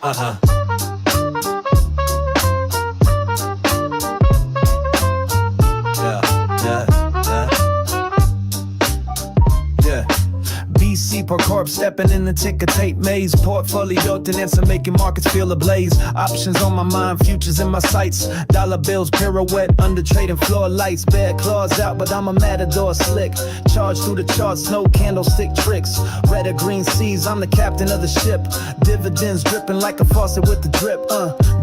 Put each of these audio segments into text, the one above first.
Uh-huh. BC per corp, stepping in the ticker tape maze. Portfolio tendency making markets feel ablaze. Options on my mind, futures in my sights. Dollar bills pirouette under trading floor lights. Bad claws out, but I'm a matador slick. Charge through the charts, no candlestick tricks. Red or green seas, I'm the captain of the ship. Dividends dripping like a faucet with the drip.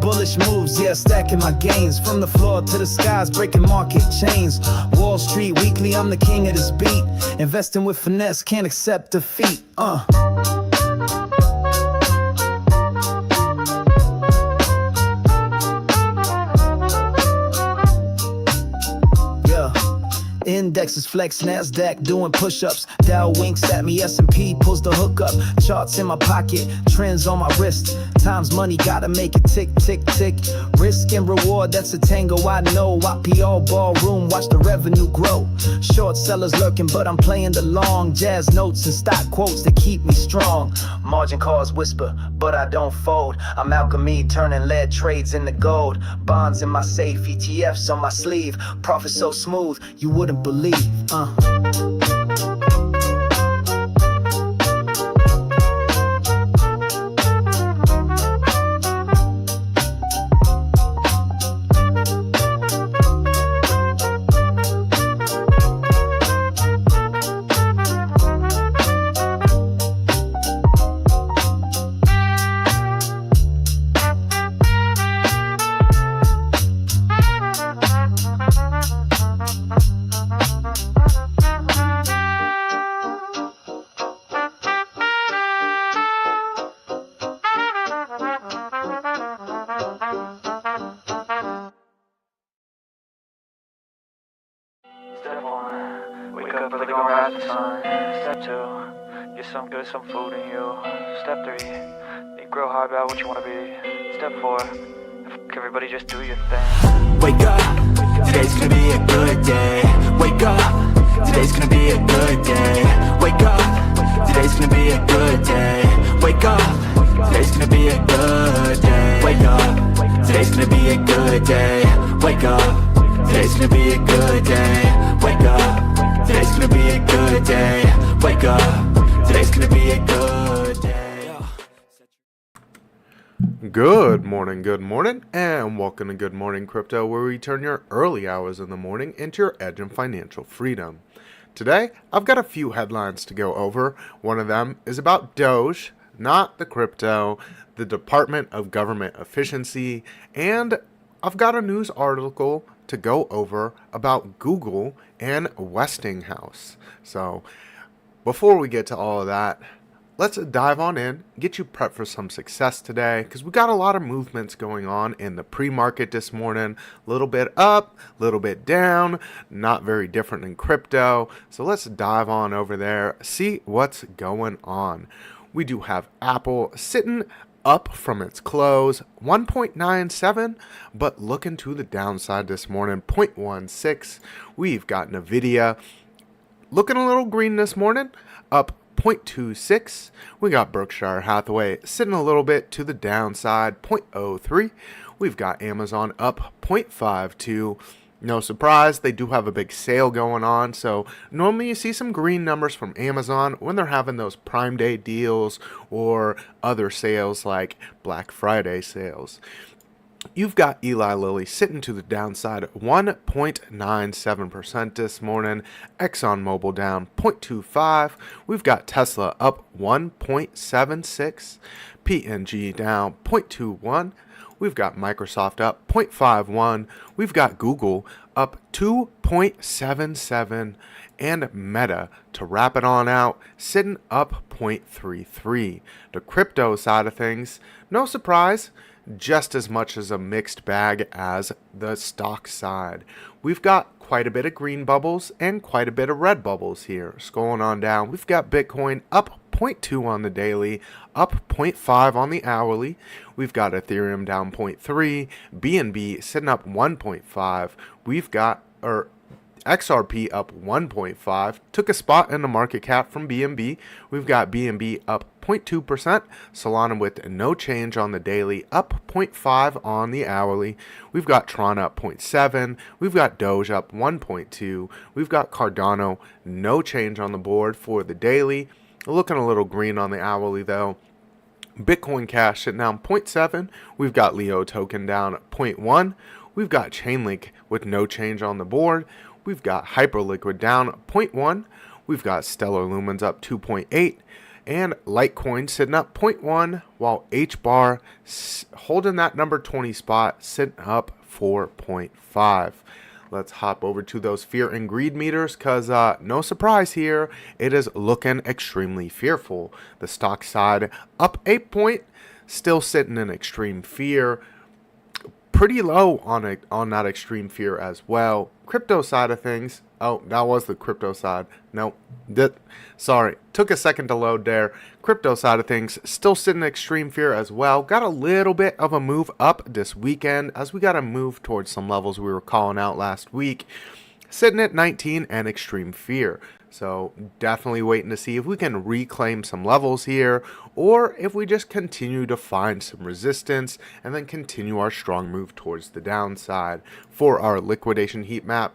Bullish moves, yeah, stacking my gains. From the floor to the skies, breaking market chains. Wall Street weekly, I'm the king of this beat. Investing with finesse, can't accept defeat. Indexes flex, NASDAQ doing push-ups. Dow winks at me, S&P pulls the hook up. Charts in my pocket, trends on my wrist. Time's money, gotta make it tick, tick, tick. Risk and reward, that's a tango I know. IPO ballroom, watch the revenue grow. Short sellers lurking, but I'm playing the long. Jazz notes and stock quotes that keep me strong. Margin calls whisper, but I don't fold. I'm alchemy, turning lead trades into gold. Bonds in my safe, ETFs on my sleeve. Profit so smooth, you wouldn't believe. Step 1, wake up early, gonna rise the sun. Step 2, get some good, some food in you. Step 3, think real hard about what you wanna be. Step 4, everybody just do your thing. Wake up, today's gonna be a good day. Wake up, today's gonna be a good day. Wake up, today's gonna be a good day. Wake up, today's gonna be a good day. Wake up, today's gonna be a good day. Wake up. Today's gonna be a good day. Wake up. Today's gonna be a good day. Wake up. Today's gonna be a good day. Good morning, and welcome to Good Morning Crypto, where we turn your early hours in the morning into your edge and financial freedom. Today, I've got a few headlines to go over. One of them is about DOGE, not the crypto, the Department of Government Efficiency, and I've got a news article to go over about Google and Westinghouse. So before we get to all of that, let's dive on in, get you prepped for some success today, because we got a lot of movements going on in the pre-market this morning. A little bit up, a little bit down, not very different in crypto. So let's dive on over there, see what's going on. We do have Apple sitting up from its close, 1.97, but looking to the downside this morning, 0.16. We've got Nvidia looking a little green this morning, up 0.26. We got Berkshire Hathaway sitting a little bit to the downside, 0.03. We've got Amazon up 0.52. No surprise, they do have a big sale going on, so normally you see some green numbers from Amazon when they're having those Prime Day deals or other sales like Black Friday sales. You've got Eli Lilly sitting to the downside at 1.97% this morning. ExxonMobil down 0.25. We've got Tesla up 1.76. P&G down 0.21. We've got Microsoft up 0.51. We've got Google up 2.77. And Meta, to wrap it on out, sitting up 0.33. The crypto side of things, no surprise, just as much as a mixed bag as the stock side. We've got quite a bit of green bubbles and quite a bit of red bubbles here. Scrolling on down, we've got Bitcoin up 0.2 on the daily, up 0.5 on the hourly. We've got Ethereum down 0.3, BNB sitting up 1.5. We've got XRP up 1.5, took a spot in the market cap from BNB. We've got BNB up 0.2%, Solana with no change on the daily, up 0.5 on the hourly. We've got Tron up 0.7, we've got Doge up 1.2, we've got Cardano, no change on the board for the daily, looking a little green on the hourly though. Bitcoin Cash sitting down 0.7, we've got Leo token down 0.1, we've got Chainlink with no change on the board. We've got Hyperliquid down 0.1. We've got Stellar Lumens up 2.8. And Litecoin sitting up 0.1, while HBAR holding that number 20 spot, sitting up 4.5. Let's hop over to those fear and greed meters because no surprise here, it is looking extremely fearful. The stock side up 8 point, still sitting in extreme fear. Pretty low on that extreme fear as well. Crypto side of things. Oh, that was the crypto side. Nope. Sorry. Took a second to load there. Crypto side of things still sitting in extreme fear as well. Got a little bit of a move up this weekend as we got to move towards some levels we were calling out last week. Sitting at 19 and extreme fear. So definitely waiting to see if we can reclaim some levels here or if we just continue to find some resistance and then continue our strong move towards the downside. For our liquidation heat map,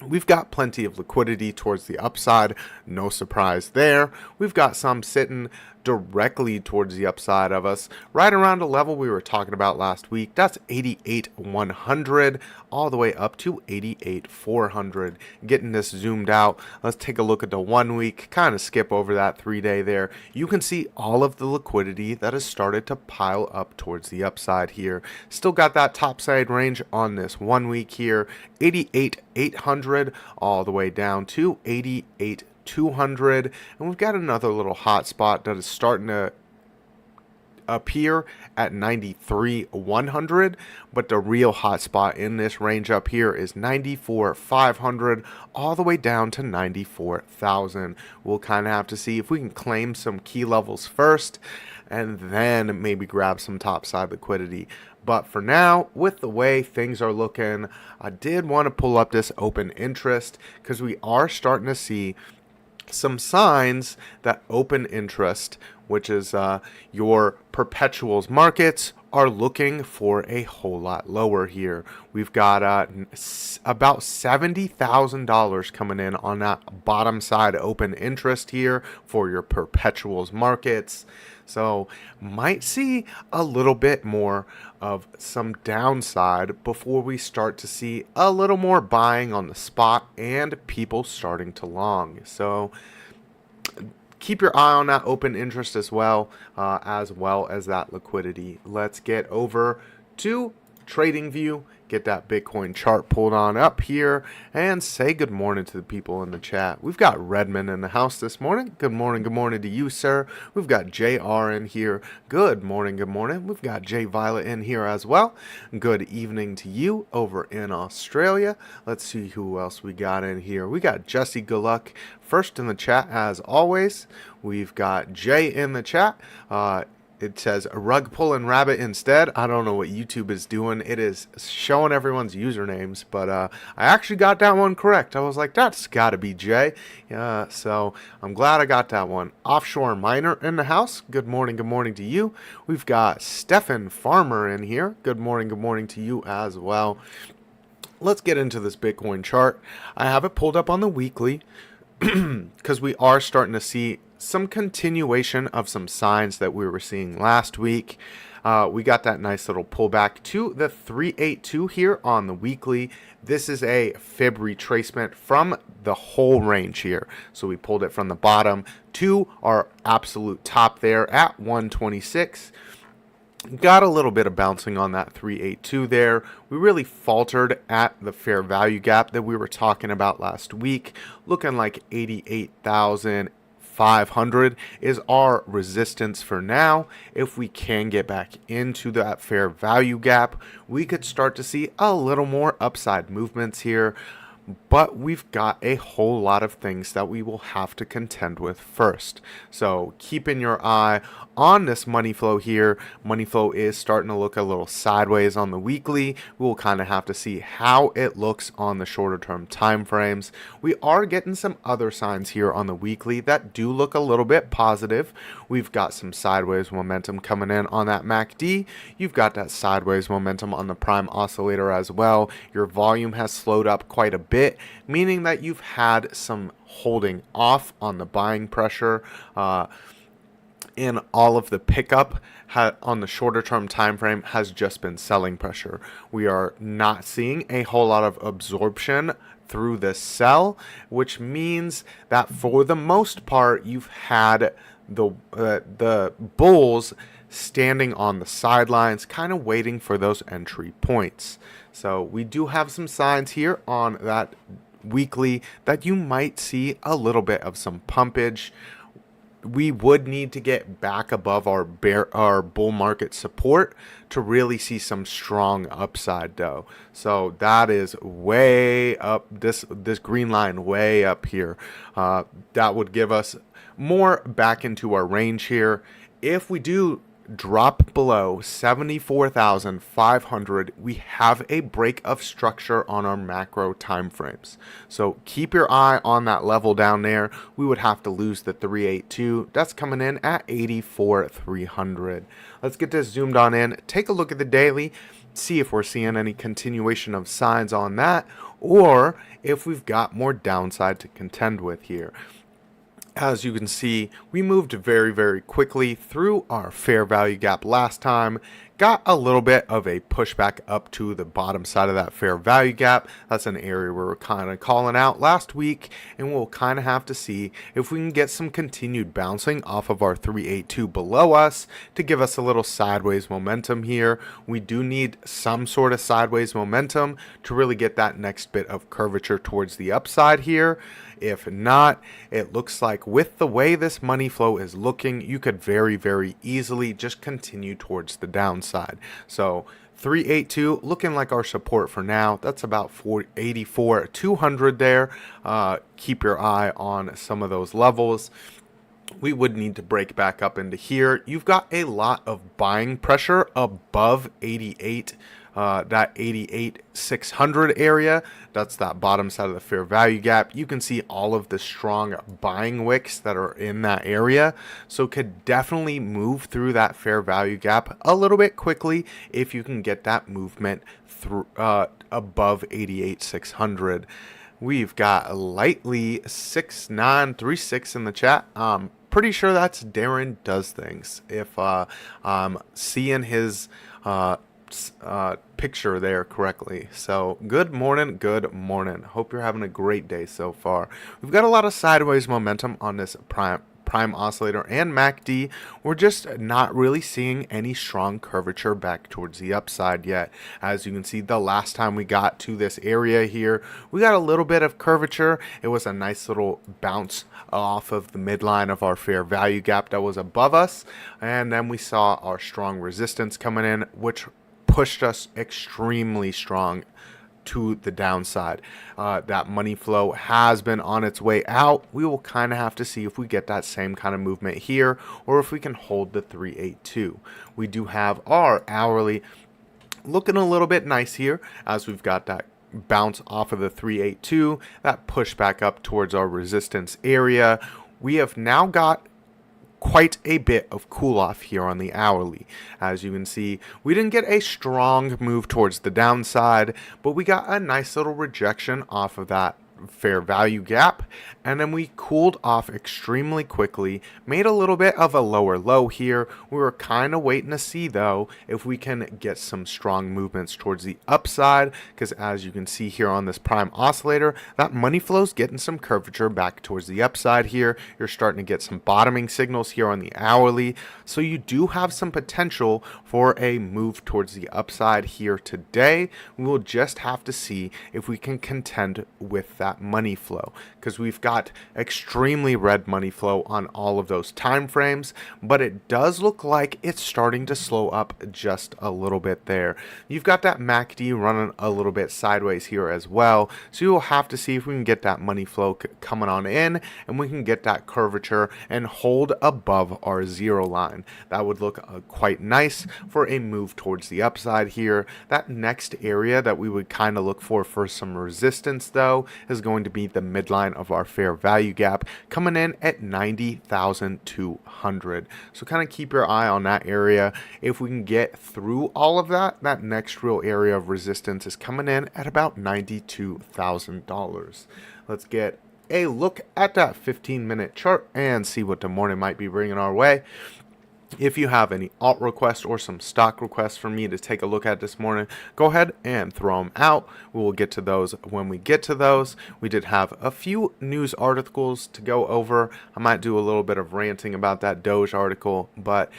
we've got plenty of liquidity towards the upside, no surprise there. We've got some sitting directly towards the upside of us, right around a level we were talking about last week. That's 88,100 all the way up to 88,400. Getting this zoomed out, let's take a look at the 1 week, kind of skip over that 3-day there. You can see all of the liquidity that has started to pile up towards the upside here. Still got that top side range on this 1 week here, 88,800 all the way down to 88,200, and we've got another little hot spot that is starting to appear at 93,100, but the real hot spot in this range up here is 94,500 all the way down to 94,000. We'll kind of have to see if we can claim some key levels first and then maybe grab some topside liquidity. But for now, with the way things are looking, I did want to pull up this open interest because we are starting to see some signs that open interest, which is your perpetuals markets, are looking for a whole lot lower here. We've got about $70,000 coming in on that bottom side open interest here for your perpetuals markets. So might see a little bit more of some downside before we start to see a little more buying on the spot and people starting to long. So keep your eye on that open interest as well as that liquidity. Let's get over to TradingView, get that Bitcoin chart pulled on up here, and say good morning to the people in the chat. We've got Redmond in the house this morning. Good morning to you, sir. We've got JR in here. Good morning. We've got J Violet in here as well. Good evening to you over in Australia. Let's see who else we got in here. We got Jesse Gulluck first in the chat as always. We've got Jay in the chat. It says rug pulling rabbit instead. I don't know what YouTube is doing. It is showing everyone's usernames, but I actually got that one correct. I was like, that's got to be Jay. So I'm glad I got that one. Offshore Miner in the house. Good morning to you. We've got Stefan Farmer in here. Good morning to you as well. Let's get into this Bitcoin chart. I have it pulled up on the weekly because we are starting to see some continuation of some signs that we were seeing last week. We got that nice little pullback to the 382 here on the weekly. This is a fib retracement from the whole range here. So we pulled it from the bottom to our absolute top there at 126. Got a little bit of bouncing on that 382 there. We really faltered at the fair value gap that we were talking about last week, looking like 88,500 is our resistance for now. If we can get back into that fair value gap, we could start to see a little more upside movements here. but we've got a whole lot of things that we will have to contend with first. So keeping your eye on this money flow here. Money flow is starting to look a little sideways on the weekly. We'll kind of have to see how it looks on the shorter term time frames. We are getting some other signs here on the weekly that do look a little bit positive. We've got some sideways momentum coming in on that MACD. You've got that sideways momentum on the prime oscillator as well. Your volume has slowed up quite a bit, meaning that you've had some holding off on the buying pressure. And all of the pickup on the shorter term time frame has just been selling pressure. We are not seeing a whole lot of absorption through this sell, which means that for the most part you've had the bulls standing on the sidelines, kind of waiting for those entry points. So we do have some signs here on that weekly that you might see a little bit of some pumpage. We would need to get back above our bull market support to really see some strong upside though. So that is way up, this green line way up here. That would give us more back into our range here. If we do drop below 74,500, we have a break of structure on our macro time frames. So keep your eye on that level down there. We would have to lose the 382. That's coming in at 84,300. Let's get this zoomed on in. Take a look at the daily. See if we're seeing any continuation of signs on that, or if we've got more downside to contend with here. As you can see, we moved very, very quickly through our fair value gap last time, got a little bit of a pushback up to the bottom side of that fair value gap. That's an area we were kind of calling out last week, and we'll kind of have to see if we can get some continued bouncing off of our 382 below us to give us a little sideways momentum here. We do need some sort of sideways momentum to really get that next bit of curvature towards the upside here. If not, it looks like with the way this money flow is looking, you could very, very easily just continue towards the downside. So 382 looking like our support for now. That's about 84,200 there. Keep your eye on some of those levels. We would need to break back up into here. You've got a lot of buying pressure above 88. That 88,600 area, that's that bottom side of the fair value gap. You can see all of the strong buying wicks that are in that area, so could definitely move through that fair value gap a little bit quickly if you can get that movement through above 88,600. We've got lightly 6936 in the chat. Pretty sure that's Darren Does Things. If I'm seeing his picture there correctly. So good morning. Hope you're having a great day so far. We've got a lot of sideways momentum on this prime oscillator and MACD. We're just not really seeing any strong curvature back towards the upside yet. As you can see, the last time we got to this area here, we got a little bit of curvature. It was a nice little bounce off of the midline of our fair value gap that was above us, and then we saw our strong resistance coming in, which pushed us extremely strong to the downside. That money flow has been on its way out. We will kind of have to see if we get that same kind of movement here, or if we can hold the 382. We do have our hourly looking a little bit nice here, as we've got that bounce off of the 382, that push back up towards our resistance area. We have now got quite a bit of cool off here on the hourly. As you can see, we didn't get a strong move towards the downside, but we got a nice little rejection off of that fair value gap, and then we cooled off extremely quickly, made a little bit of a lower low here. We were kind of waiting to see though if we can get some strong movements towards the upside, because as you can see here on this prime oscillator, that money flow's getting some curvature back towards the upside here. You're starting to get some bottoming signals here on the hourly, so you do have some potential for a move towards the upside here today. We will just have to see if we can contend with that that money flow, because we've got extremely red money flow on all of those time frames, but it does look like it's starting to slow up just a little bit there. You've got that MACD running a little bit sideways here as well, so you'll have to see if we can get that money flow coming on in, and we can get that curvature and hold above our zero line. That would look quite nice for a move towards the upside here. That next area that we would kind of look for some resistance though is going to be the midline of our fair value gap, coming in at 90,200. So kind of keep your eye on that area. If we can get through all of that, that next real area of resistance is coming in at about $92,000. Let's get a look at that 15-minute chart and see what the morning might be bringing our way. If you have any alt requests or some stock requests for me to take a look at this morning, go ahead and throw them out. We will get to those when we get to those. We did have a few news articles to go over. I might do a little bit of ranting about that DOGE article, but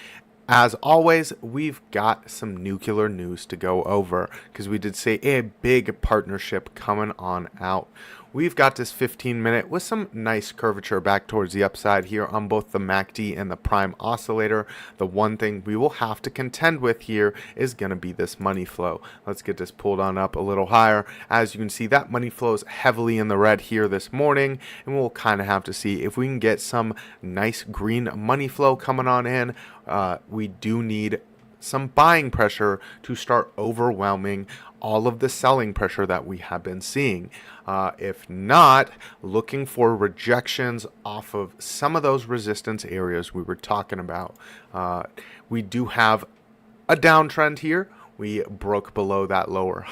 as always, we've got some nuclear news to go over because we did see a big partnership coming on out. We've got this 15-minute with some nice curvature back towards the upside here on both the MACD and the prime oscillator. The one thing we will have to contend with here is going to be this money flow. Let's get this pulled on up a little higher. As you can see, that money flow is heavily in the red here this morning, and we'll kind of have to see if we can get some nice green money flow coming on in. We do need some buying pressure to start overwhelming all of the selling pressure that we have been seeing. If not, looking for rejections off of some of those resistance areas we were talking about. We do have a downtrend here. We broke below that lower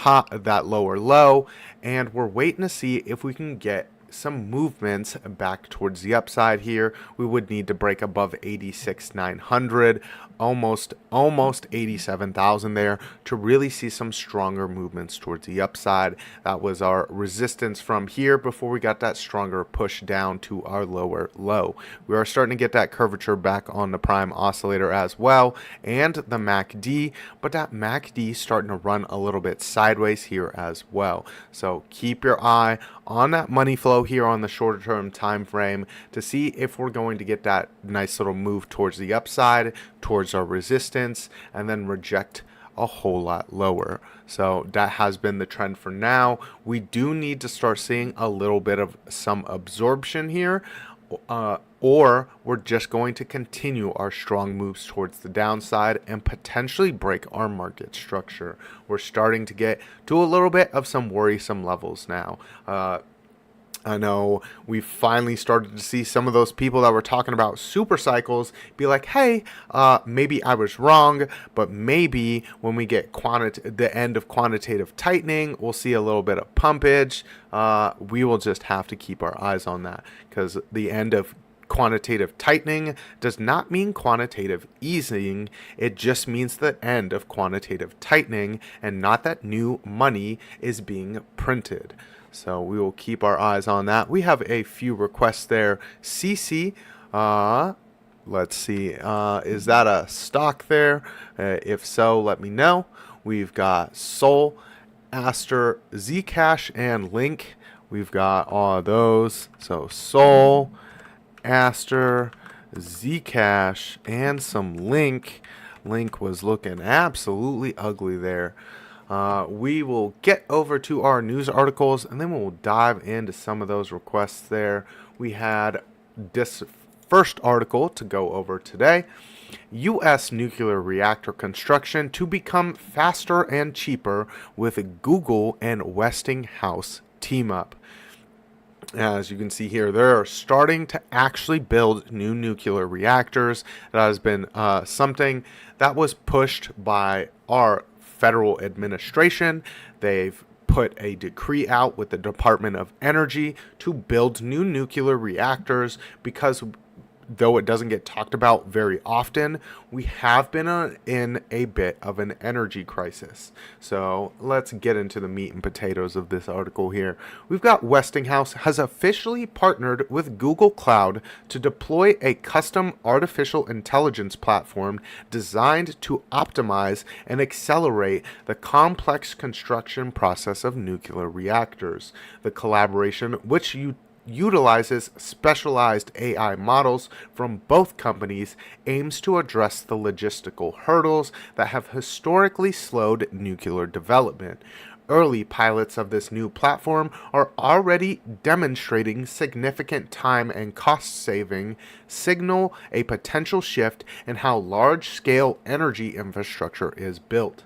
low, and we're waiting to see if we can get some movements back towards the upside here. We would need to break above 86,900, almost 87,000 there to really see some stronger movements towards the upside. That was our resistance from here before we got that stronger push down to our lower low. We are starting to get that curvature back on the prime oscillator as well and the MACD, but that MACD starting to run a little bit sideways here as well. So keep your eye on that money flow here on the shorter term time frame to see if we're going to get that nice little move towards the upside, towards our resistance, and then reject a whole lot lower. So that has been the trend for now. We do need to start seeing a little bit of some absorption here, or we're just going to continue our strong moves towards the downside and potentially break our market structure. We're starting to get to a little bit of some worrisome levels now. I know we've finally started to see some of those people that were talking about super cycles be like, hey, maybe I was wrong, but maybe when we get the end of quantitative tightening, we'll see a little bit of pumpage. We will just have to keep our eyes on that, because the end of quantitative tightening does not mean quantitative easing. It just means the end of quantitative tightening, and not that new money is being printed. So we will keep our eyes on that. We have a few requests there. CC, let's see, is that a stock there? If so, let me know. We've got Sol, Aster, Zcash, and Link. We've got all of those. So Sol, Aster, Zcash, and some Link. Link was looking absolutely ugly there. We will get over to our news articles, and then we'll dive into some of those requests there. We had this first article to go over today. U.S. nuclear reactor construction to become faster and cheaper with Google and Westinghouse team up. As you can see here, they're starting to actually build new nuclear reactors. That has been something that was pushed by our federal administration. They've put a decree out with the Department of Energy to build new nuclear reactors because though it doesn't get talked about very often, we have been in a bit of an energy crisis. So let's get into the meat and potatoes of this article here. We've got Westinghouse has officially partnered with Google Cloud to deploy a custom artificial intelligence platform designed to optimize and accelerate the complex construction process of nuclear reactors. The collaboration, which utilizes specialized AI models from both companies, aims to address the logistical hurdles that have historically slowed nuclear development. Early pilots of this new platform are already demonstrating significant time and cost saving, signal a potential shift in how large-scale energy infrastructure is built.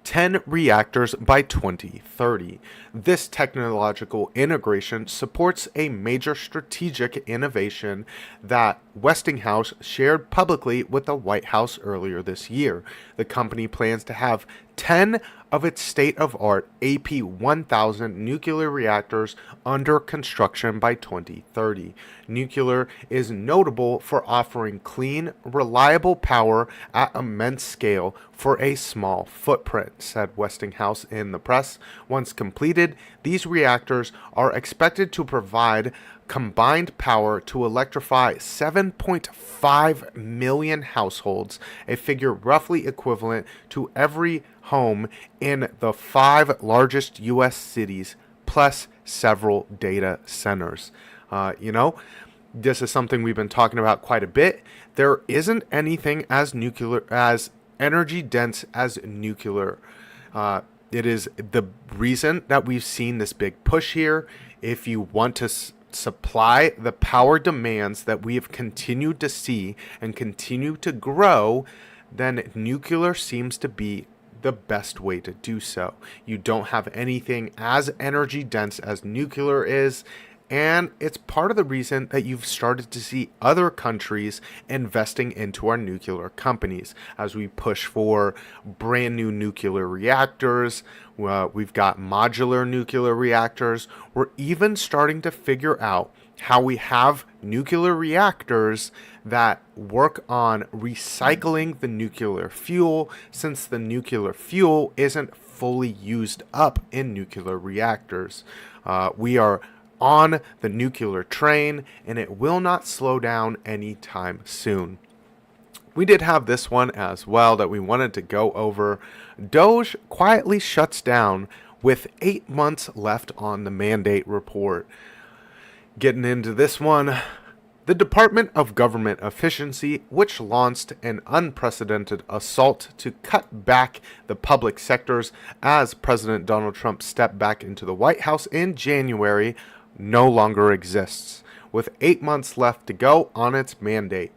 10 reactors by 2030. This technological integration supports a major strategic innovation that Westinghouse shared publicly with the White House earlier this year. The company plans to have 10 of its state-of-art AP1000 nuclear reactors under construction by 2030. Nuclear is notable for offering clean, reliable power at immense scale for a small footprint, said Westinghouse in the press. Once completed, these reactors are expected to provide combined power to electrify 7.5 million households, a figure roughly equivalent to every home in the 5 largest U.S. cities, plus several data centers. This is something we've been talking about quite a bit. There isn't anything as energy dense as nuclear. It is the reason that we've seen this big push here. If you want to supply the power demands that we have continued to see and continue to grow, then nuclear seems to be the best way to do so. You don't have anything as energy dense as nuclear is, and it's part of the reason that you've started to see other countries investing into our nuclear companies as we push for brand new nuclear reactors. We've got modular nuclear reactors. We're even starting to figure out how we have nuclear reactors that work on recycling the nuclear fuel, since the nuclear fuel isn't fully used up in nuclear reactors. We are on the nuclear train, and it will not slow down anytime soon. We did have this one as well that we wanted to go over. DOGE quietly shuts down with 8 months left on the mandate report. Getting into this one, the Department of Government Efficiency, which launched an unprecedented assault to cut back the public sectors as President Donald Trump stepped back into the White House in January, no longer exists, with 8 months left to go on its mandate.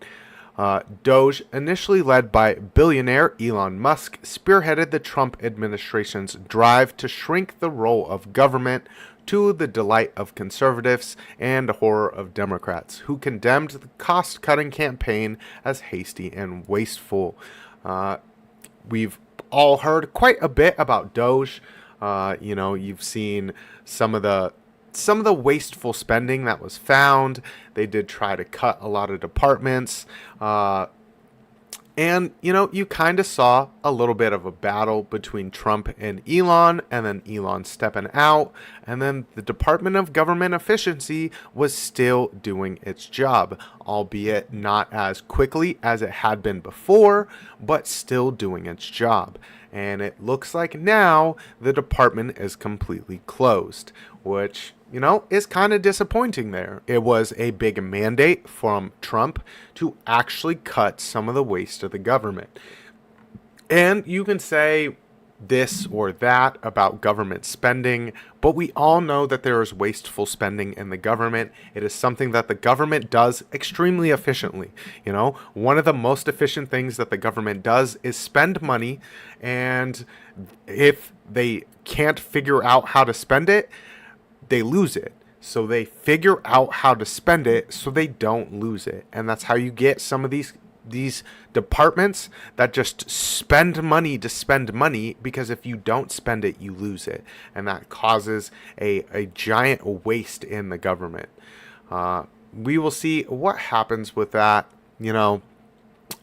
DOGE, initially led by billionaire Elon Musk, spearheaded the Trump administration's drive to shrink the role of government, to the delight of conservatives and horror of Democrats, who condemned the cost-cutting campaign as hasty and wasteful. We've all heard quite a bit about DOGE. You've seen some of the wasteful spending that was found. They did try to cut a lot of departments. And you kind of saw a little bit of a battle between Trump and Elon, and then Elon stepping out, and then the Department of Government Efficiency was still doing its job, albeit not as quickly as it had been before, but still doing its job. And it looks like now the department is completely closed, which is kind of disappointing there. It was a big mandate from Trump to actually cut some of the waste of the government. And you can say this or that about government spending, but we all know that there is wasteful spending in the government. It is something that the government does extremely efficiently. One of the most efficient things that the government does is spend money, and if they can't figure out how to spend it, they lose it. So they figure out how to spend it so they don't lose it. And that's how you get some of these departments that just spend money to spend money, because if you don't spend it, you lose it. And that causes a giant waste in the government. we will see what happens with that. You know,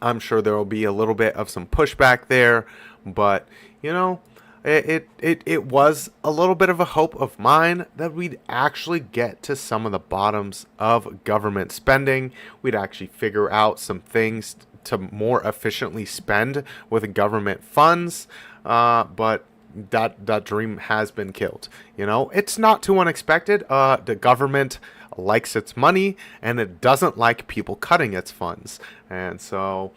I'm sure there will be a little bit of some pushback there, but you know, it was a little bit of a hope of mine that we'd actually get to some of the bottoms of government spending. We'd actually figure out some things to more efficiently spend with government funds, but that dream has been killed. You know, it's not too unexpected. The government likes its money and it doesn't like people cutting its funds, and so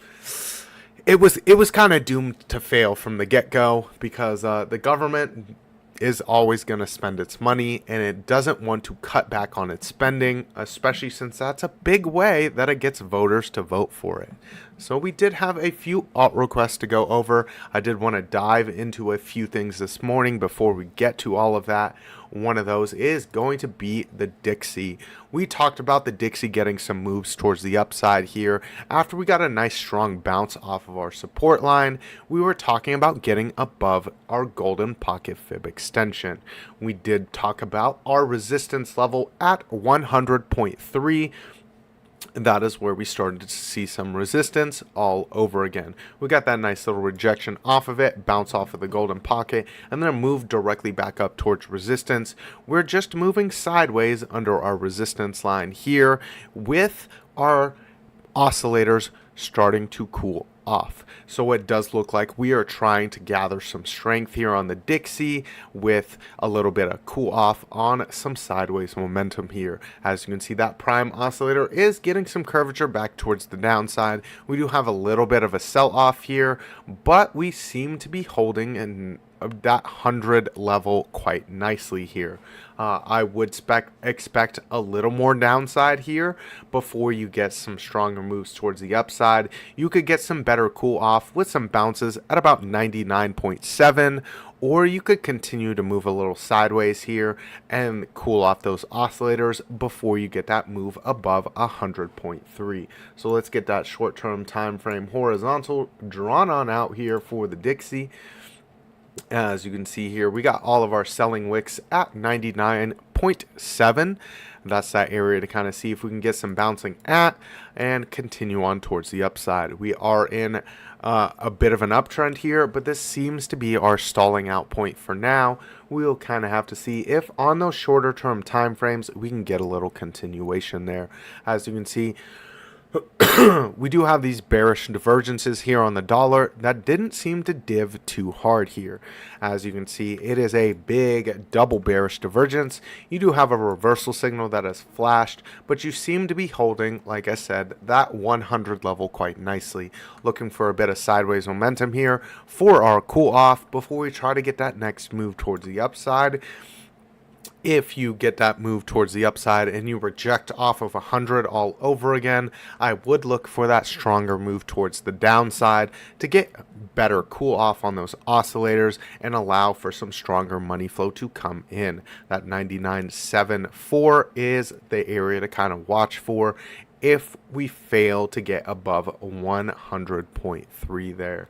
it was kind of doomed to fail from the get-go, because the government is always going to spend its money and it doesn't want to cut back on its spending, especially since that's a big way that it gets voters to vote for it. So we did have a few alt requests to go over. I did want to dive into a few things this morning before we get to all of that. One of those is going to be the Dixie. We talked about the Dixie getting some moves towards the upside here. After we got a nice strong bounce off of our support line, we were talking about getting above our golden pocket fib extension. We did talk about our resistance level at 100.3. That is where we started to see some resistance all over again. We got that nice little rejection off of it, bounce off of the golden pocket, and then move directly back up towards resistance. We're just moving sideways under our resistance line here, with our oscillators starting to cool off. So it does look like we are trying to gather some strength here on the Dixie, with a little bit of cool off on some sideways momentum here. As you can see, that prime oscillator is getting some curvature back towards the downside. We do have a little bit of a sell off here, but we seem to be holding in that 100 level quite nicely here. I would expect a little more downside here before you get some stronger moves towards the upside. You could get some better cool off with some bounces at about 99.7, or you could continue to move a little sideways here and cool off those oscillators before you get that move above 100.3. So let's get that short-term time frame horizontal drawn on out here for the Dixie. As you can see here, we got all of our selling wicks at 99.7. That's that area to kind of see if we can get some bouncing at and continue on towards the upside. We are in a bit of an uptrend here, but this seems to be our stalling out point for now. We'll kind of have to see if on those shorter term time frames we can get a little continuation there. As you can see, we do have these bearish divergences here on the dollar that didn't seem to div too hard here. As you can see, it is a big double bearish divergence. You do have a reversal signal that has flashed, but you seem to be holding, like I said, that 100 level quite nicely. Looking for a bit of sideways momentum here for our cool off before we try to get that next move towards the upside. If you get that move towards the upside and you reject off of 100 all over again, I would look for that stronger move towards the downside to get better cool off on those oscillators and allow for some stronger money flow to come in. That 99.74 is the area to kind of watch for if we fail to get above 100.3 there.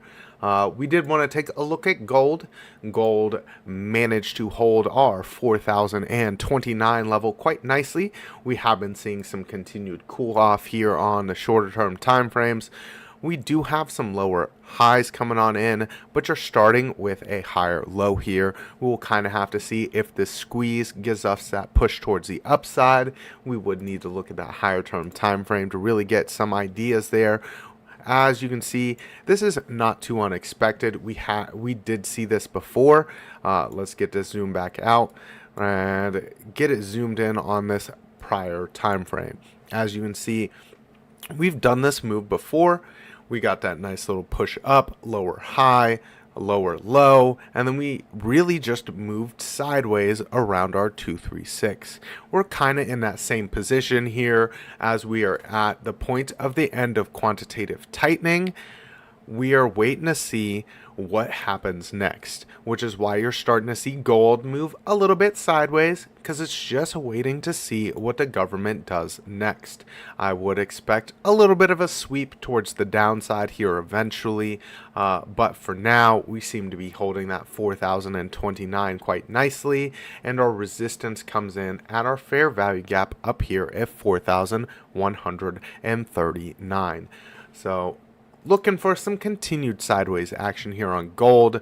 We did want to take a look at gold. Gold managed to hold our 4,029 level quite nicely. We have been seeing some continued cool off here on the shorter term time frames. We do have some lower highs coming on in, but you're starting with a higher low here. We'll kind of have to see if this squeeze gives us that push towards the upside. We would need to look at that higher term time frame to really get some ideas there. As you can see, this is not too unexpected. We did see this before. Let's get this zoom back out and get it zoomed in on this prior time frame. As you can see, we've done this move before. We got that nice little push up, lower high, lower low, and then we really just moved sideways around our 236. We're kind of in that same position here as we are at the point of the end of quantitative tightening. we are waiting to see what happens next, which is why you're starting to see gold move a little bit sideways, because it's just waiting to see what the government does next. I would expect a little bit of a sweep towards the downside here eventually, but for now we seem to be holding that 4,029 quite nicely, and our resistance comes in at our fair value gap up here at 4,139. So looking for some continued sideways action here on gold.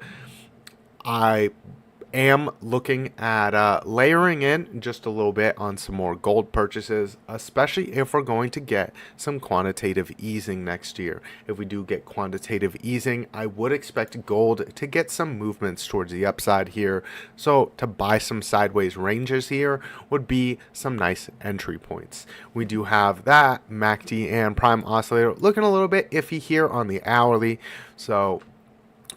I am looking at layering in just a little bit on some more gold purchases, especially if we're going to get some quantitative easing next year. If we do get quantitative easing, I would expect gold to get some movements towards the upside here. So to buy some sideways ranges here would be some nice entry points. We do have that MACD and prime oscillator looking a little bit iffy here on the hourly. So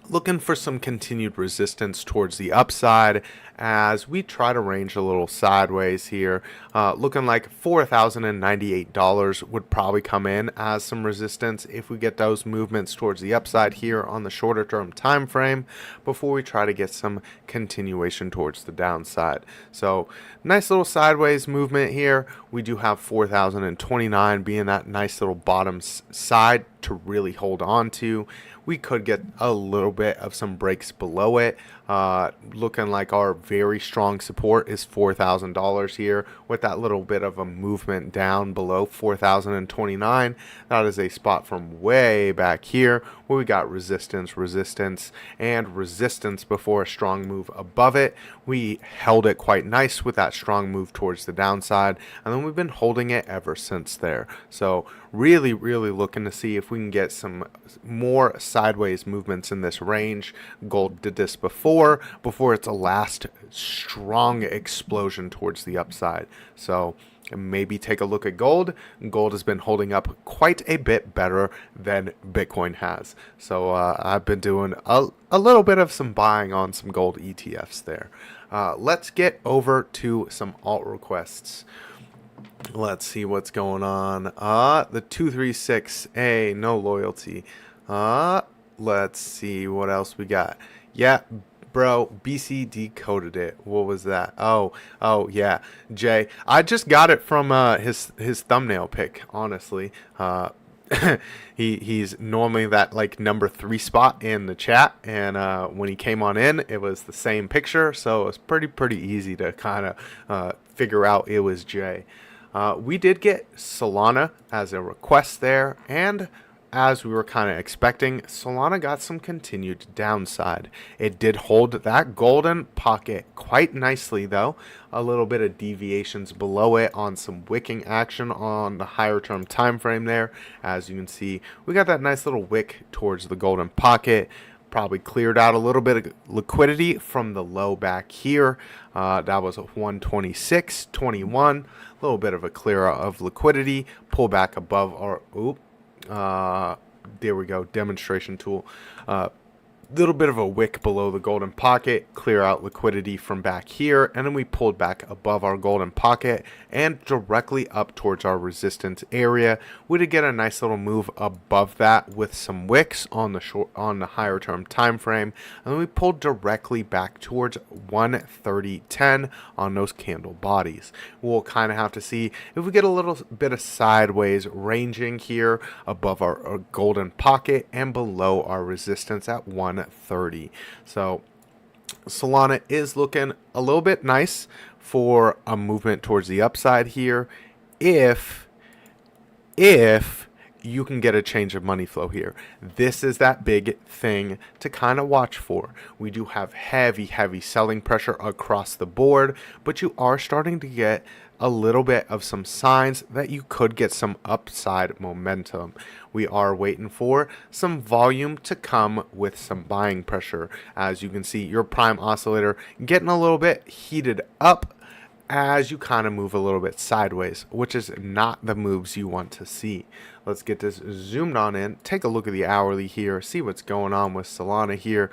looking for some continued resistance towards the upside as we try to range a little sideways here. Looking like $4,098 would probably come in as some resistance if we get those movements towards the upside here on the shorter term time frame before we try to get some continuation towards the downside. So nice little sideways movement here. We do have 4,029 being that nice little bottom side to really hold on to. We could get a little bit of some breaks below it. Looking like our very strong support is $4,000 here with that little bit of a movement down below 4,029. That is a spot from way back here where we got resistance and resistance before a strong move above it. We held it quite nice with that strong move towards the downside, and then we've been holding it ever since there. So really looking to see if we can get some more sideways movements in this range. Gold did this before it's a last strong explosion towards the upside. So maybe take a look at gold. Gold has been holding up quite a bit better than Bitcoin has. So I've been doing a little bit of some buying on some gold ETFs there. Let's get over to some alt requests. Let's see what's going on. The 236A, no loyalty. Let's see what else we got. Yeah, bro, BC decoded it. What was that? Oh yeah, Jay. I just got it from his thumbnail pic, honestly. He's normally that like number 3 spot in the chat, and when he came on in, it was the same picture, so it was pretty easy to kind of figure out it was Jay. We did get Solana as a request there, and as we were kind of expecting, Solana got some continued downside. It did hold that golden pocket quite nicely though. A little bit of deviations below it on some wicking action on the higher term time frame there. As you can see, we got that nice little wick towards the golden pocket. Probably cleared out a little bit of liquidity from the low back here. That was 126.21. A little bit of a clear out of liquidity. Pull back above our there we go, demonstration tool. Little bit of a wick below the golden pocket, clear out liquidity from back here, and then we pulled back above our golden pocket and directly up towards our resistance area. We did get a nice little move above that with some wicks on the higher term time frame, and then we pulled directly back towards 130.10 on those candle bodies. We'll kind of have to see if we get a little bit of sideways ranging here above our golden pocket and below our resistance at 130. So Solana is looking a little bit nice for a movement towards the upside here if you can get a change of money flow here. This is that big thing to kind of watch for. We do have heavy selling pressure across the board, but you are starting to get a little bit of some signs that you could get some upside momentum. We are waiting for some volume to come with some buying pressure. As you can see, your prime oscillator getting a little bit heated up as you kind of move a little bit sideways, which is not the moves you want to see. Let's get this zoomed on in, take a look at the hourly here, see what's going on with Solana here.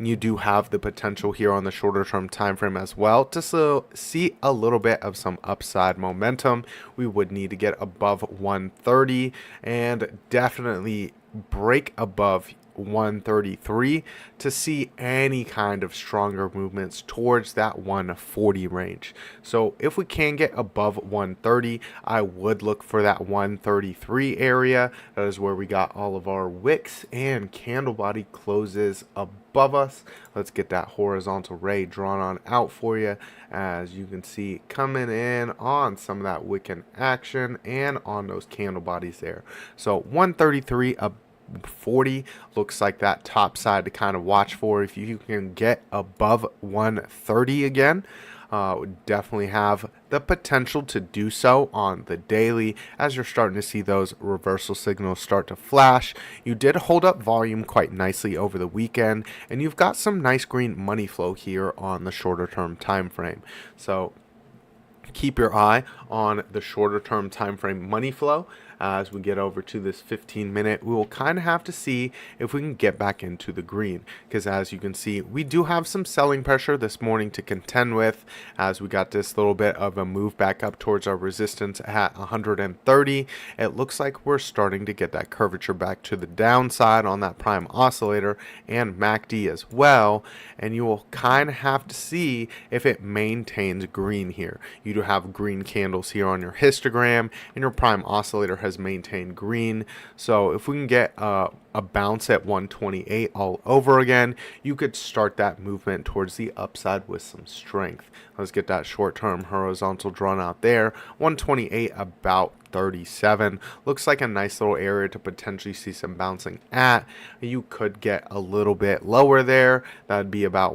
You do have the potential here on the shorter term time frame as well to see a little bit of some upside momentum. We would need to get above 130 and definitely break above 133 to see any kind of stronger movements towards that 140 range. So if we can get above 130, I would look for that 133 area. That is where we got all of our wicks and candle body closes above us. Let's get that horizontal ray drawn on out for you. As you can see, coming in on some of that wick in action and on those candle bodies there. So 133 up 40 looks like that top side to kind of watch for. If you can get above 130 again, would definitely have the potential to do so on the daily, as you're starting to see those reversal signals start to flash. You did hold up volume quite nicely over the weekend, and you've got some nice green money flow here on the shorter term time frame. So keep your eye on the shorter term time frame money flow. As we get over to this 15-minute, we will kind of have to see if we can get back into the green, because as you can see, we do have some selling pressure this morning to contend with, as we got this little bit of a move back up towards our resistance at 130. It looks like we're starting to get that curvature back to the downside on that prime oscillator and MACD as well, and you will kind of have to see if it maintains green here. You do have green candles here on your histogram, and your prime oscillator has maintained green. So if we can get a bounce at 128 all over again, you could start that movement towards the upside with some strength. Let's get that short-term horizontal drawn out there. 128 about 37 looks like a nice little area to potentially see some bouncing at. You could get a little bit lower there. That'd be about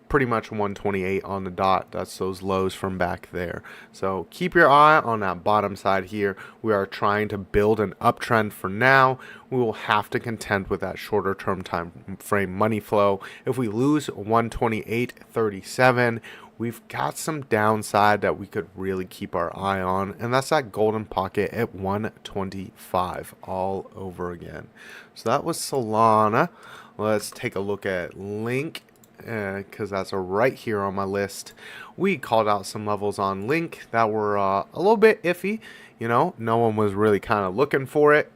pretty much 128 on the dot. That's those lows from back there. So keep your eye on that bottom side here. We are trying to build an uptrend for now. We will have to contend with that shorter term time frame money flow. If we lose 128.37, we've got some downside that we could really keep our eye on, and that's that golden pocket at 125 all over again. So that was Solana. Let's take a look at Link, because that's right here on my list. We called out some levels on Link that were a little bit iffy. You know, no one was really kind of looking for it.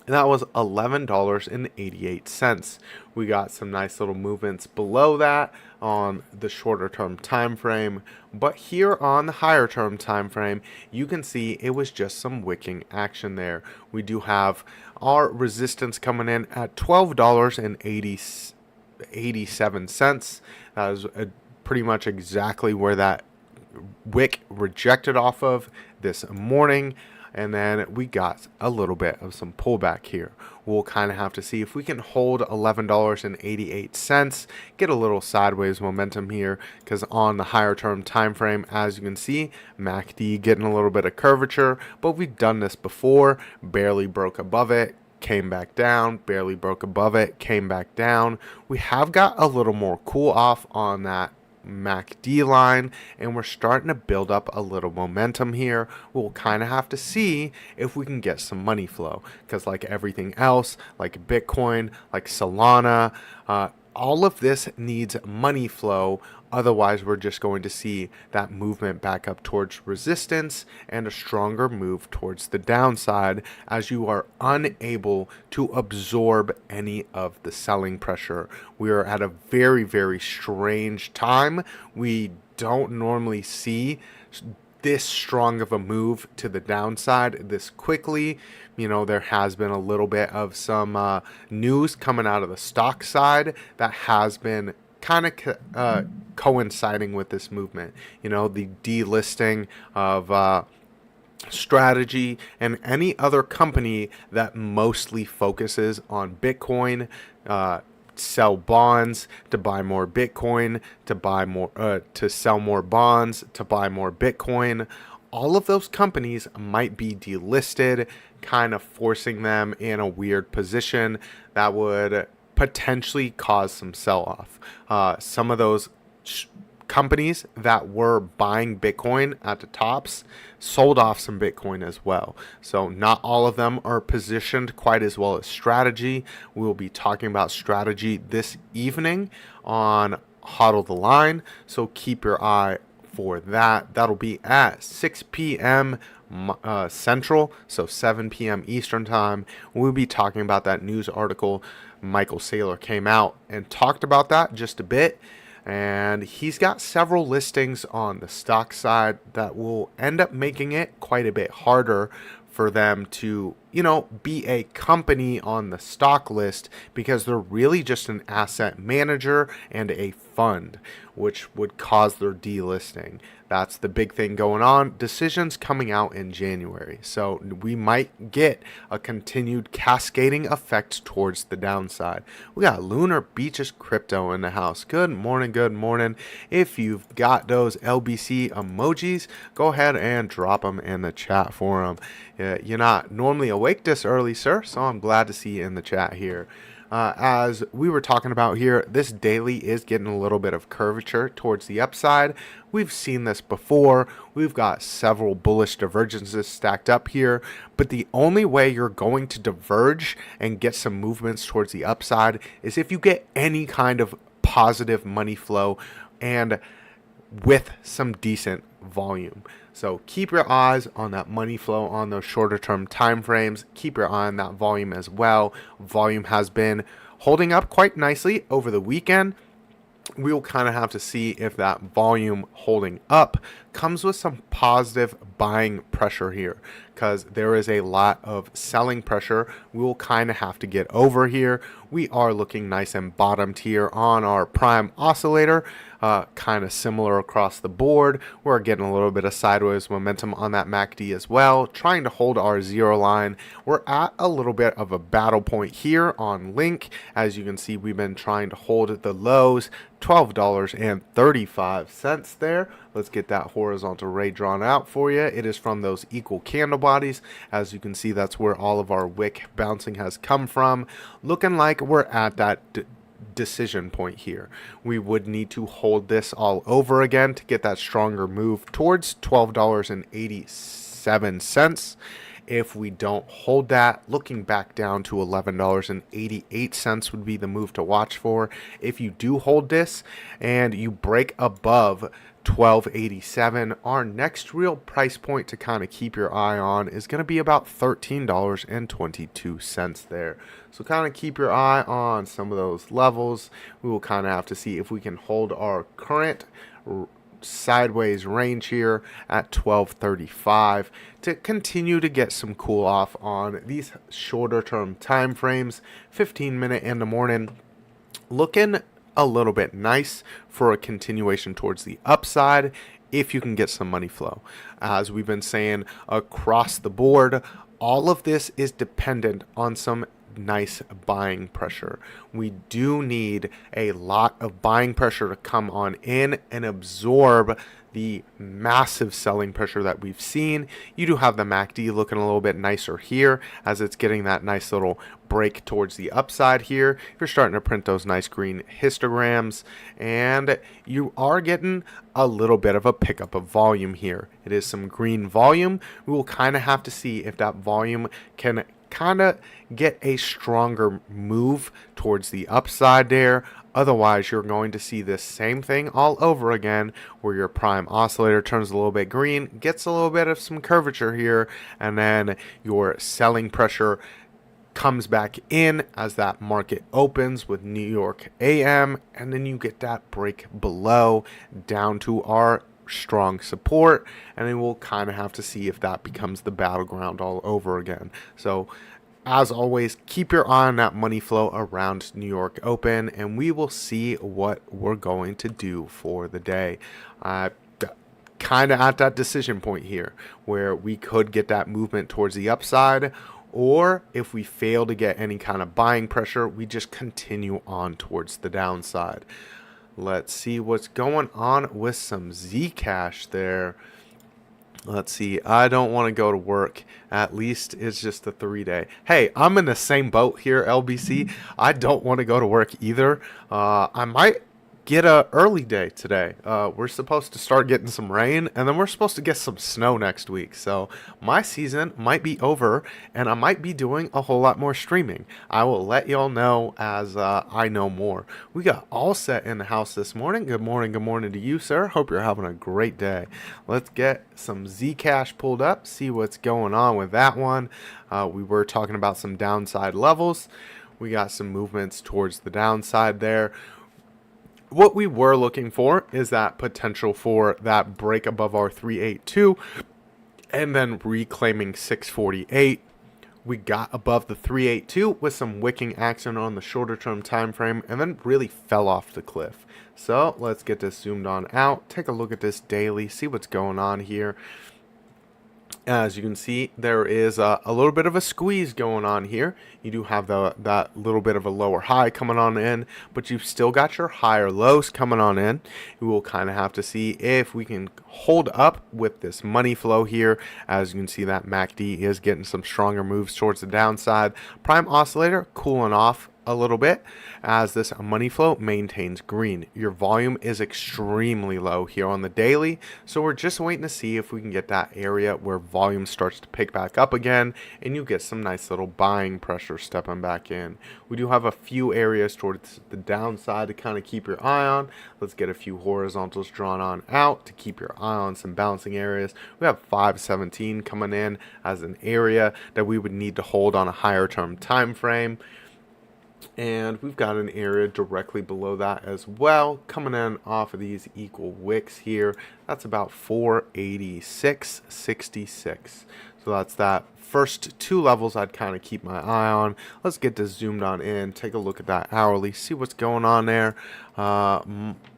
And that was $11.88. We got some nice little movements below that on the shorter term time frame, but here on the higher term time frame, you can see it was just some wicking action there. We do have our resistance coming in at $12.87. That is pretty much exactly where that wick rejected off of this morning. And then we got a little bit of some pullback here. We'll kind of have to see if we can hold $11.88, get a little sideways momentum here, because on the higher term time frame, as you can see, MACD getting a little bit of curvature, but we've done this before, barely broke above it, came back down, barely broke above it, came back down. We have got a little more cool off on that MACD line, and we're starting to build up a little momentum here. We'll kind of have to see if we can get some money flow, because like everything else, like Bitcoin, like Solana, all of this needs money flow. Otherwise, we're just going to see that movement back up towards resistance and a stronger move towards the downside, as you are unable to absorb any of the selling pressure. We are at a very, very strange time. We don't normally see this strong of a move to the downside this quickly. You know, there has been a little bit of some news coming out of the stock side that has been kind of coinciding with this movement. You know, the delisting of Strategy and any other company that mostly focuses on Bitcoin, sell bonds to buy more Bitcoin, to buy more, to sell more bonds to buy more Bitcoin. All of those companies might be delisted, kind of forcing them in a weird position that would potentially cause some sell-off. Some of those companies that were buying Bitcoin at the tops sold off some Bitcoin as well. So not all of them are positioned quite as well as Strategy. We will be talking about Strategy this evening on Hodl the Line, so keep your eye for that. That'll be at 6 p.m. Central, so 7 p.m. Eastern time. We'll be talking about that news article. Michael Saylor came out and talked about that just a bit. And he's got several listings on the stock side that will end up making it quite a bit harder for them to, be a company on the stock list, because they're really just an asset manager and a fund, which would cause their delisting. That's the big thing going on. Decisions coming out in January. So we might get a continued cascading effect towards the downside. We got Lunar Beaches Crypto in the house. Good morning, good morning. If you've got those LBC emojis, go ahead and drop them in the chat for them. You're not normally awake this early, sir, so I'm glad to see you in the chat here. As we were talking about here, this daily is getting a little bit of curvature towards the upside. We've seen this before. We've got several bullish divergences stacked up here, but the only way you're going to diverge and get some movements towards the upside is if you get any kind of positive money flow and with some decent volume. So keep your eyes on that money flow on those shorter term time frames. Keep your eye on that volume as well. Volume has been holding up quite nicely over the weekend. We'll kind of have to see if that volume holding up comes with some positive buying pressure here, because there is a lot of selling pressure we will kind of have to get over here. We are looking nice and bottomed here on our prime oscillator, kind of similar across the board. We're getting a little bit of sideways momentum on that MACD as well, trying to hold our zero line. We're at a little bit of a battle point here on Link. As you can see, we've been trying to hold the lows, $12.35 there. Let's get that horizontal ray drawn out for you. It is from those equal candle bodies. As you can see, that's where all of our wick bouncing has come from. Looking like we're at that decision point here. We would need to hold this all over again to get that stronger move towards $12.87. If we don't hold that, looking back down to $11.88 would be the move to watch for. If you do hold this and you break above $12.87, our next real price point to kind of keep your eye on is going to be about $13.22 there. So kind of keep your eye on some of those levels. We will kind of have to see if we can hold our current sideways range here at $12.35 to continue to get some cool off on these shorter term time frames. 15-minute in the morning looking a little bit nice for a continuation towards the upside if you can get some money flow. As we've been saying across the board, all of this is dependent on some nice buying pressure. We do need a lot of buying pressure to come on in and absorb the massive selling pressure that we've seen. You do have the MACD looking a little bit nicer here as it's getting that nice little break towards the upside here. You're starting to print those nice green histograms, and you are getting a little bit of a pickup of volume here. It is some green volume. We will kind of have to see if that volume can kind of get a stronger move towards the upside there. Otherwise, you're going to see this same thing all over again, where your prime oscillator turns a little bit green, gets a little bit of some curvature here, and then your selling pressure comes back in as that market opens with New York AM, and then you get that break below down to our strong support, and then we'll kind of have to see if that becomes the battleground all over again. So as always, keep your eye on that money flow around New York Open, and we will see what we're going to do for the day. Kind of at that decision point here where we could get that movement towards the upside, or if we fail to get any kind of buying pressure, we just continue on towards the downside. Let's see what's going on with some Zcash there. Let's see. I don't want to go to work. At least it's just a 3-day. Hey, I'm in the same boat here, LBC. I don't want to go to work either. I might get a early day today. We're supposed to start getting some rain, and then we're supposed to get some snow next week. So my season might be over, and I might be doing a whole lot more streaming. I will let y'all know as I know more. We got all set in the house this morning. Good morning to you, sir. Hope you're having a great day. Let's get some Zcash pulled up, see what's going on with that one. We were talking about some downside levels. We got some movements towards the downside there. What we were looking for is that potential for that break above our 382 and then reclaiming 648. We got above the 382 with some wicking action on the shorter term time frame and then really fell off the cliff. So let's get this zoomed on out, take a look at this daily, see what's going on here. As you can see, there is a little bit of a squeeze going on here. You do have that little bit of a lower high coming on in, but you've still got your higher lows coming on in. We will kind of have to see if we can hold up with this money flow here. As you can see, that MACD is getting some stronger moves towards the downside. Prime oscillator cooling off a little bit as this money flow maintains green. Your volume is extremely low here on the daily, so we're just waiting to see if we can get that area where volume starts to pick back up again and you get some nice little buying pressure stepping back in. We do have a few areas towards the downside to kind of keep your eye on. Let's get a few horizontals drawn on out to keep your eye on some bouncing areas. We have 517 coming in as an area that we would need to hold on a higher term time frame. And we've got an area directly below that as well, coming in off of these equal wicks here. That's about 486.66. So that's that first two levels I'd kind of keep my eye on. Let's get this zoomed on in, take a look at that hourly, see what's going on there.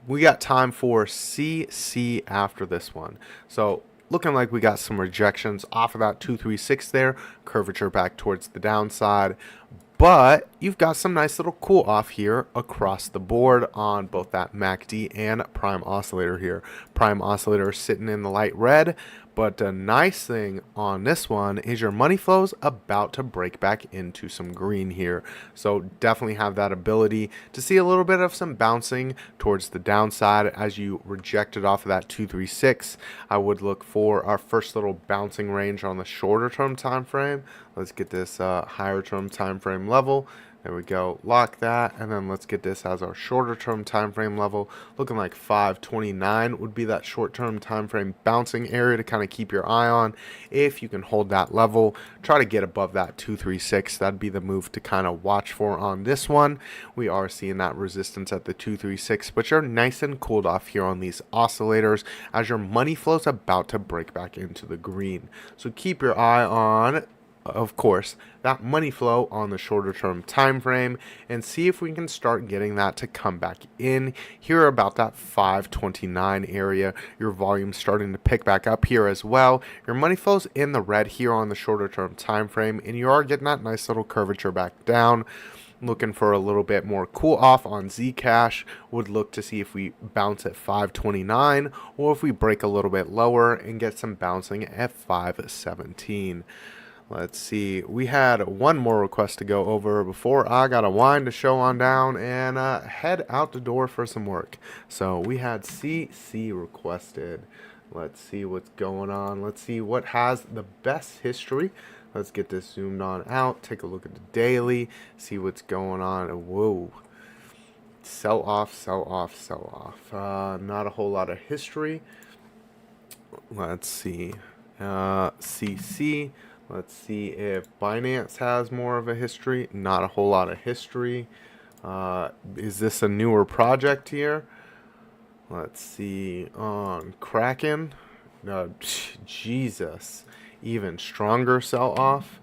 We got time for CC after this one. So looking like we got some rejections off of that 236 there, curvature back towards the downside. But you've got some nice little cool off here across the board on both that MACD and prime oscillator here. Prime oscillator sitting in the light red. But the nice thing on this one is your money flow's about to break back into some green here. So definitely have that ability to see a little bit of some bouncing towards the downside as you reject it off of that 236. I would look for our first little bouncing range on the shorter term time frame. Let's get this higher term time frame level. There we go, lock that, and then let's get this as our shorter term time frame level. Looking like 529 would be that short term time frame bouncing area to kind of keep your eye on. If you can hold that level, try to get above that 236. That'd be the move to kind of watch for on this one. We are seeing that resistance at the 236, but you're nice and cooled off here on these oscillators as your money flow's about to break back into the green. So keep your eye on, of course, that money flow on the shorter term time frame and see if we can start getting that to come back in here about that 529 area. Your volume starting to pick back up here as well. Your money flow's in the red here on the shorter term time frame, and you are getting that nice little curvature back down. Looking for a little bit more cool off on Zcash. Would look to see if we bounce at 529 or if we break a little bit lower and get some bouncing at 517. Let's see, we had one more request to go over before I got to wind the show on down and head out the door for some work. So we had CC requested. Let's see what's going on. Let's see what has the best history. Let's get this zoomed on out. Take a look at the daily. See what's going on. Whoa. Sell off, sell off, sell off. Not a whole lot of history. Let's see. CC. Let's see if Binance has more of a history. Not a whole lot of history. Is this a newer project here? Let's see. On Kraken. Jesus. Even stronger sell-off.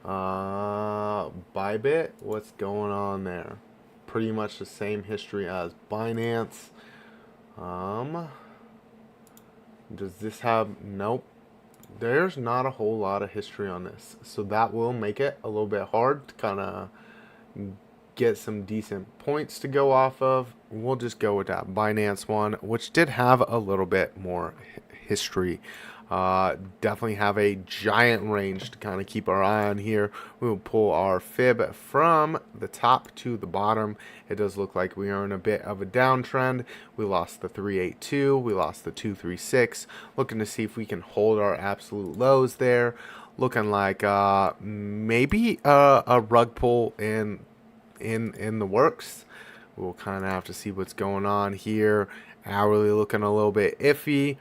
Bybit. What's going on there? Pretty much the same history as Binance. Does this have... Nope. There's not a whole lot of history on this, so that will make it a little bit hard to kind of get some decent points to go off of. We'll just go with that Binance one, which did have a little bit more history. Definitely have a giant range to kind of keep our eye on here. We will pull our fib from the top to the bottom. It does look like we are in a bit of a downtrend. We lost the 382, we lost the 236. Looking to see if we can hold our absolute lows there. Looking like maybe a rug pull in the works. We'll kind of have to see what's going on here. Hourly looking a little bit iffy.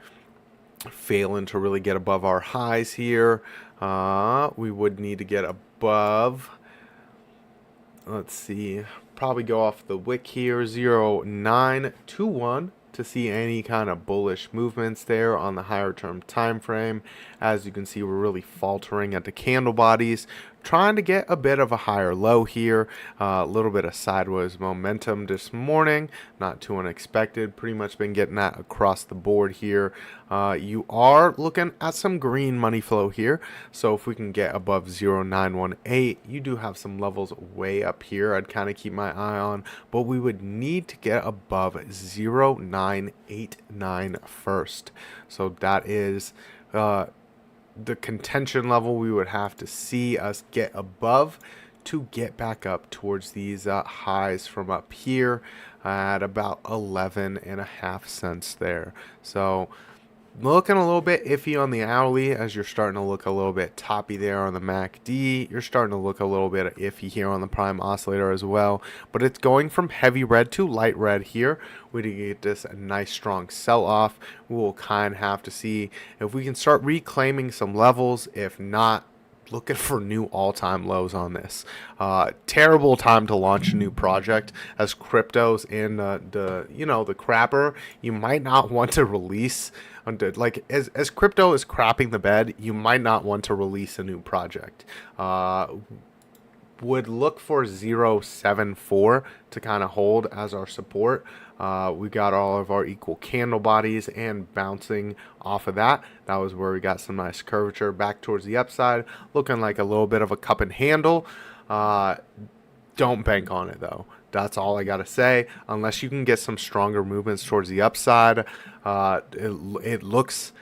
Failing to really get above our highs here. We would need to get above. Let's see. Probably go off the wick here. 0921 to see any kind of bullish movements there on the higher term time frame. As you can see, we're really faltering at the candle bodies, trying to get a bit of a higher low here. A little bit of sideways momentum this morning, not too unexpected. Pretty much been getting that across the board here. You are looking at some green money flow here, so if we can get above 0918, you do have some levels way up here I'd kind of keep my eye on, but we would need to get above 0989 first. So that is the contention level we would have to see us get above to get back up towards these highs from up here at about 11.5 cents there. So looking a little bit iffy on the hourly, as you're starting to look a little bit toppy there on the MACD. You're starting to look a little bit iffy here on the prime oscillator as well, but it's going from heavy red to light red here. We did get this nice strong sell off. We will kind of have to see if we can start reclaiming some levels. If not, looking for new all-time lows on this. Terrible time to launch a new project, as crypto's in the crapper. You might not want to release, like as crypto is crapping the bed, you might not want to release a new project. Would look for 074 to kind of hold as our support. We got all of our equal candle bodies and bouncing off of that. That was where we got some nice curvature back towards the upside, looking like a little bit of a cup and handle. Don't bank on it though. That's all I gotta say. Unless you can get some stronger movements towards the upside, it looks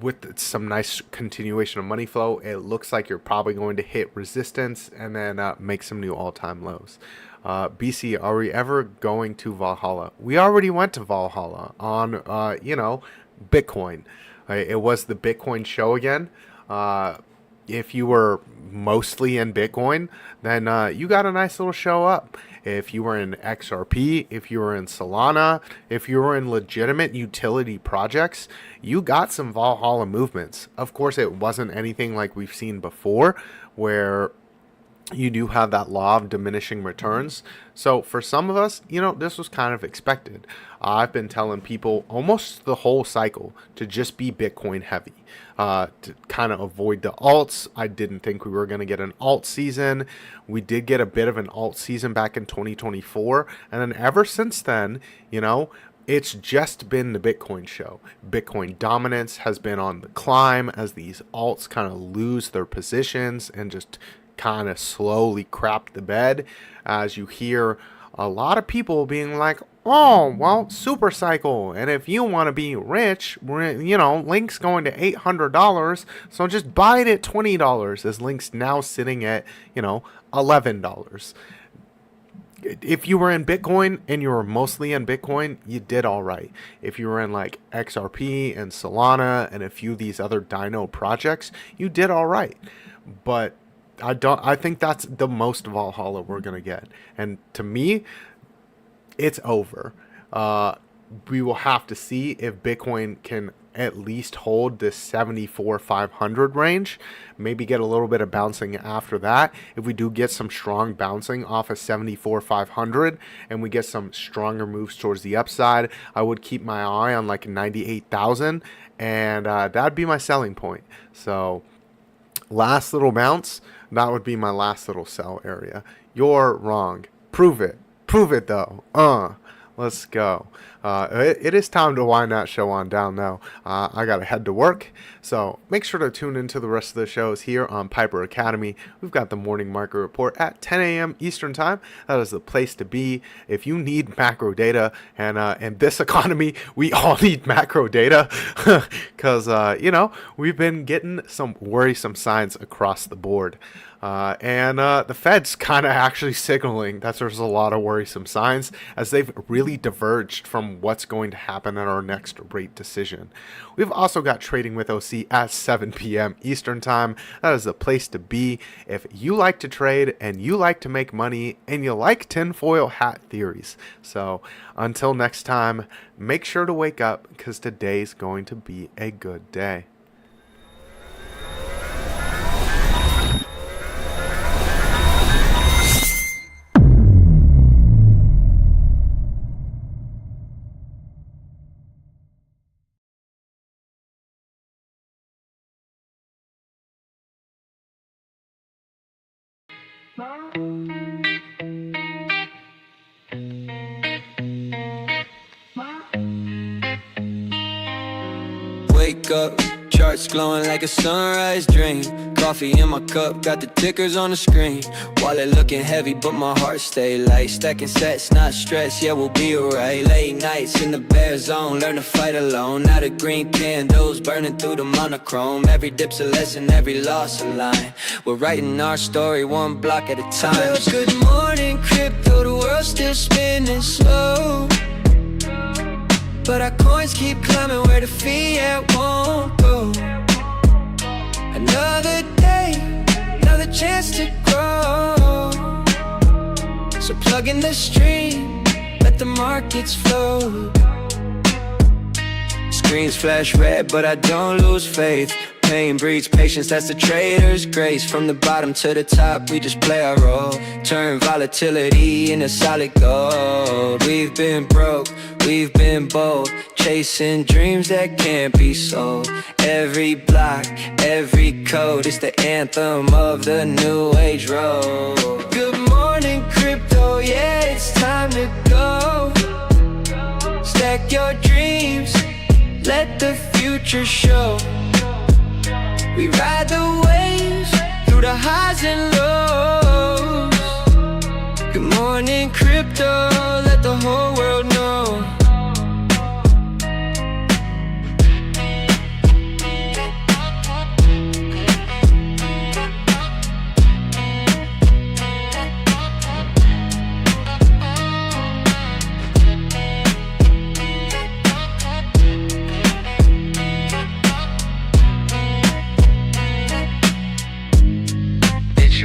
with some nice continuation of money flow, it looks like you're probably going to hit resistance and then make some new all-time lows. BC, are we ever going to Valhalla? We already went to Valhalla on Bitcoin. It was the Bitcoin show again. If you were mostly in Bitcoin, then you got a nice little show up. If you were in XRP, if you were in Solana, if you were in legitimate utility projects, you got some Valhalla movements. Of course, it wasn't anything like we've seen before, where you do have that law of diminishing returns. So for some of us, this was kind of expected. I've been telling people almost the whole cycle to just be Bitcoin heavy, to kind of avoid the alts. I didn't think we were going to get an alt season. We did get a bit of an alt season back in 2024. And then ever since then, it's just been the Bitcoin show. Bitcoin dominance has been on the climb as these alts kind of lose their positions and just kind of slowly crap the bed, as you hear a lot of people being like, oh, well, super cycle, and if you want to be rich, Link's going to $800, so just buy it at $20, as Link's now sitting at $11. If you were in Bitcoin and you were mostly in Bitcoin, you did all right. If you were in like XRP and Solana and a few of these other Dino projects, you did all right. But I think that's the most Valhalla we're going to get. And to me, it's over. We will have to see if Bitcoin can at least hold this 74,500 range. Maybe get a little bit of bouncing after that. If we do get some strong bouncing off of 74,500 and we get some stronger moves towards the upside, I would keep my eye on like 98,000, and that'd be my selling point. So last little bounce, that would be my last little sell area. You're wrong. Prove it. Prove it though. Let's go. It is time to wind that show on down now. I gotta head to work, so make sure to tune into the rest of the shows here on Piper Academy. We've got the morning market report at 10 a.m. Eastern time. That is the place to be if you need macro data. And in this economy, we all need macro data because we've been getting some worrisome signs across the board. And the Fed's kind of actually signaling that there's a lot of worrisome signs as they've really diverged from what's going to happen at our next rate decision. We've also got Trading with OC at 7 p.m. Eastern time. That is the place to be if you like to trade and you like to make money and you like tinfoil hat theories. So until next time, make sure to wake up because today's going to be a good day. Wake up, charts glowing like a sunrise dream. Coffee in my cup, got the tickers on the screen. Wallet looking heavy, but my heart stay light. Stacking sets, not stress, yeah, we'll be alright. Late nights in the bear zone, learn to fight alone. Now the green candles burning through the monochrome. Every dip's a lesson, every loss a line. We're writing our story one block at a time. Well, good morning, crypto, the world's still spinning slow. But our coins keep climbing where the fiat won't go. Another day, another chance to grow. So plug in the stream, let the markets flow. Screens flash red, but I don't lose faith. Pain breeds patience, that's the trader's grace. From the bottom to the top, we just play our role. Turn volatility into solid gold. We've been broke, we've been bold, chasing dreams that can't be sold. Every block, every code is the anthem of the new age road. Good morning, crypto, yeah, it's time to go. Stack your dreams, let the future show. We ride the waves through the highs and lows. Good morning, crypto, let the whole world know.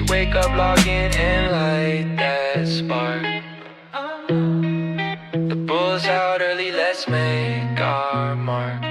Wake up, log in and light that spark. The bull's out early, let's make our mark.